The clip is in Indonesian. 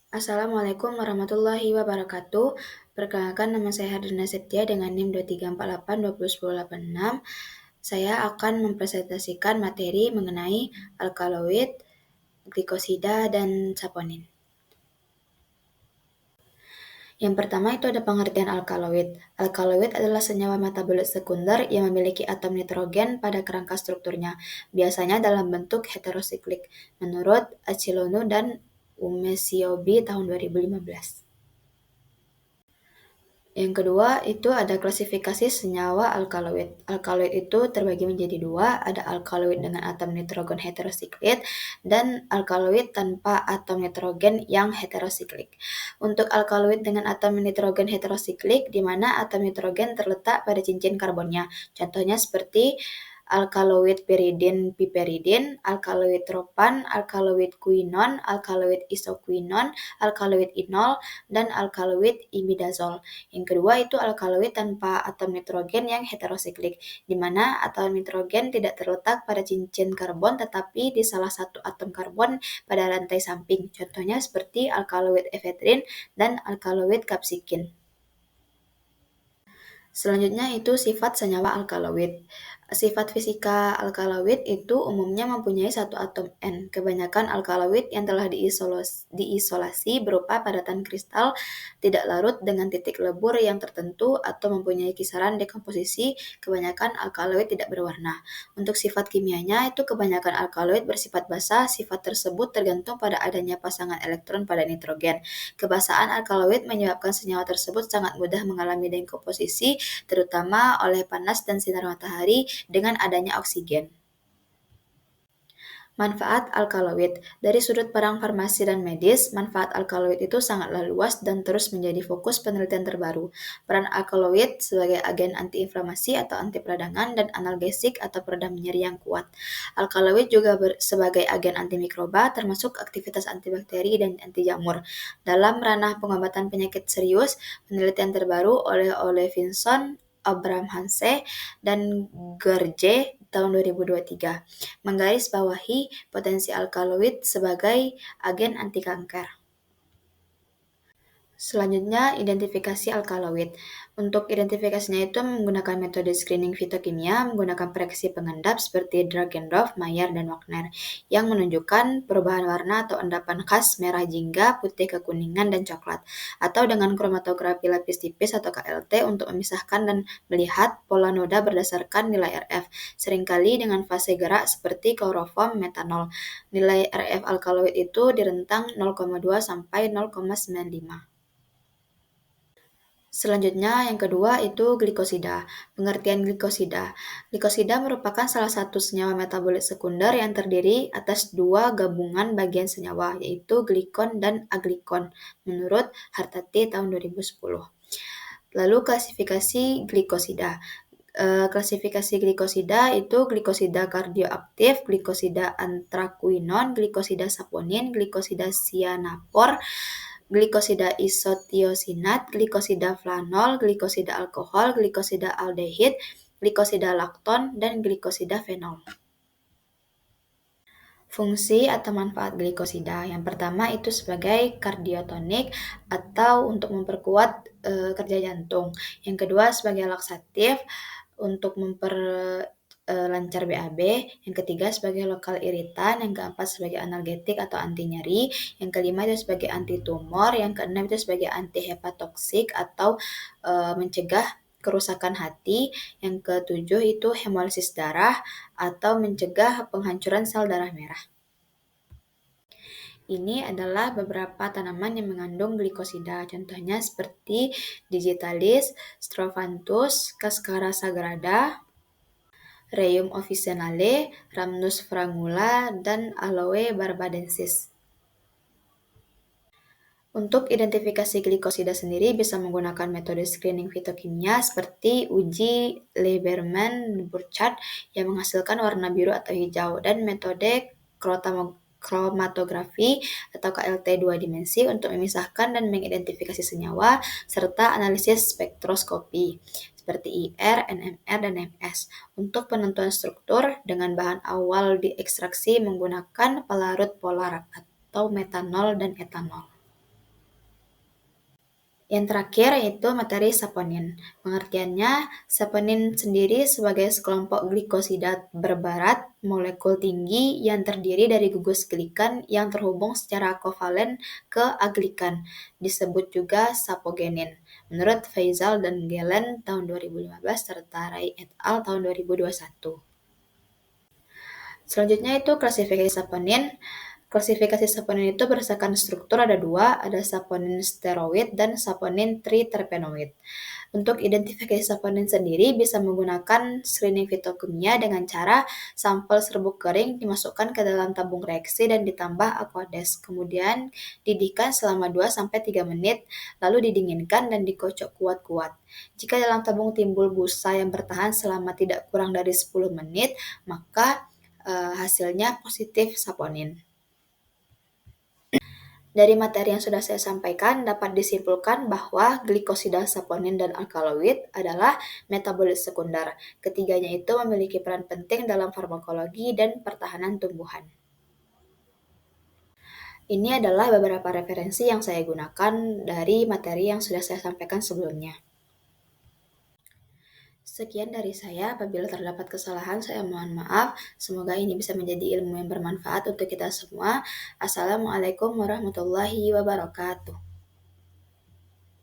Assalamualaikum warahmatullahi wabarakatuh. Perkenalkan, nama saya Hardina Septia dengan NIM 2348201086. Saya akan mempresentasikan materi mengenai alkaloid, glikosida, dan saponin. Yang pertama itu ada pengertian alkaloid. Alkaloid adalah senyawa metabolit sekunder yang memiliki atom nitrogen pada kerangka strukturnya, biasanya dalam bentuk heterosiklik, menurut Acilonu dan Umesiobi tahun 2015. Yang kedua, itu ada klasifikasi senyawa alkaloid. Alkaloid itu terbagi menjadi dua, ada alkaloid dengan atom nitrogen heterosiklit dan alkaloid tanpa atom nitrogen yang heterosiklik. Untuk alkaloid dengan atom nitrogen heterosiklik, di mana atom nitrogen terletak pada cincin karbonnya. Contohnya seperti alkaloid piridin piperidin, alkaloid tropan, alkaloid kuinon, alkaloid isokuinon, alkaloid inol, dan alkaloid imidazol. Yang kedua itu alkaloid tanpa atom nitrogen yang heterosiklik, di mana atom nitrogen tidak terletak pada cincin karbon tetapi di salah satu atom karbon pada rantai samping. Contohnya seperti alkaloid efedrin dan alkaloid kapsikin. Selanjutnya itu sifat senyawa alkaloid. Sifat fisika alkaloid itu umumnya mempunyai satu atom N. Kebanyakan alkaloid yang telah diisolasi berupa padatan kristal tidak larut dengan titik lebur yang tertentu atau mempunyai kisaran dekomposisi. Kebanyakan alkaloid tidak berwarna. Untuk sifat kimianya itu kebanyakan alkaloid bersifat basa. Sifat tersebut tergantung pada adanya pasangan elektron pada nitrogen. Kebasahan alkaloid menyebabkan senyawa tersebut sangat mudah mengalami dekomposisi, terutama oleh panas dan sinar matahari dengan adanya oksigen. Manfaat alkaloid. Dari sudut pandang farmasi dan medis, manfaat alkaloid itu sangatlah luas dan terus menjadi fokus penelitian terbaru. Peran alkaloid sebagai agen antiinflamasi atau anti peradangan dan analgesik atau peredam nyeri yang kuat. Alkaloid juga sebagai agen antimikroba termasuk aktivitas antibakteri dan anti jamur. Dalam ranah pengobatan penyakit serius, penelitian terbaru oleh Vinson, Abraham Hanse, dan Gerge tahun 2023 menggarisbawahi potensi alkaloid sebagai agen anti kanker. Selanjutnya, identifikasi alkaloid. Untuk identifikasinya itu menggunakan metode screening fitokimia, menggunakan pereaksi pengendap seperti Dragendorf, Mayer, dan Wagner, yang menunjukkan perubahan warna atau endapan khas merah jingga, putih kekuningan, dan coklat, atau dengan kromatografi lapis tipis atau KLT untuk memisahkan dan melihat pola noda berdasarkan nilai RF, seringkali dengan fase gerak seperti kloroform metanol. Nilai RF alkaloid itu di rentang 0,2 sampai 0,95. Selanjutnya, yang kedua itu glikosida. Pengertian glikosida. Glikosida merupakan salah satu senyawa metabolit sekunder yang terdiri atas dua gabungan bagian senyawa, yaitu glikon dan aglikon, menurut Hartati tahun 2010. Lalu klasifikasi glikosida. Klasifikasi glikosida itu glikosida kardioaktif, glikosida antrakuinon, glikosida saponin, glikosida cyanapor, glikosida isotiosinat, glikosida flanol, glikosida alkohol, glikosida aldehid, glikosida lakton, dan glikosida fenol. Fungsi atau manfaat glikosida. Yang pertama itu sebagai kardiotonik atau untuk memperkuat kerja jantung. Yang kedua sebagai laksatif untuk lancar BAB, yang ketiga sebagai lokal iritan, yang keempat sebagai analgetik atau anti nyeri, yang kelima itu sebagai anti tumor, yang keenam itu sebagai anti hepatotoksik atau mencegah kerusakan hati, yang ketujuh itu hemolisis darah atau mencegah penghancuran sel darah merah. Ini adalah beberapa tanaman yang mengandung glikosida, contohnya seperti digitalis, strophanthus, cascara sagrada, Rheum officinale, Rhamnus frangula, dan Aloe barbadensis. Untuk identifikasi glikosida sendiri bisa menggunakan metode screening fitokimia seperti uji Lieberman-Burchard yang menghasilkan warna biru atau hijau dan metode kromatografi atau KLT 2 dimensi untuk memisahkan dan mengidentifikasi senyawa serta analisis spektroskopi seperti IR, NMR, dan MS. Untuk penentuan struktur dengan bahan awal diekstraksi menggunakan pelarut polar atau metanol dan etanol. Yang terakhir yaitu materi saponin. Pengertiannya, saponin sendiri sebagai sekelompok glikosida berbarat molekul tinggi yang terdiri dari gugus glikan yang terhubung secara kovalen ke aglikan, disebut juga sapogenin. Menurut Faisal dan Gelen tahun 2015 serta Rai et al. Tahun 2021. Selanjutnya itu klasifikasi saponin. Klasifikasi saponin itu berdasarkan struktur ada dua, ada saponin steroid dan saponin triterpenoid. Untuk identifikasi saponin sendiri bisa menggunakan screening fitokimia dengan cara sampel serbuk kering dimasukkan ke dalam tabung reaksi dan ditambah aqueous. Kemudian didihkan selama 2-3 menit, lalu didinginkan dan dikocok kuat-kuat. Jika dalam tabung timbul busa yang bertahan selama tidak kurang dari 10 menit, maka hasilnya positif saponin. Dari materi yang sudah saya sampaikan, dapat disimpulkan bahwa glikosida, saponin, dan alkaloid adalah metabolit sekunder. Ketiganya itu memiliki peran penting dalam farmakologi dan pertahanan tumbuhan. Ini adalah beberapa referensi yang saya gunakan dari materi yang sudah saya sampaikan sebelumnya. Sekian dari saya, apabila terdapat kesalahan saya mohon maaf. Semoga ini bisa menjadi ilmu yang bermanfaat untuk kita semua. Assalamualaikum warahmatullahi wabarakatuh.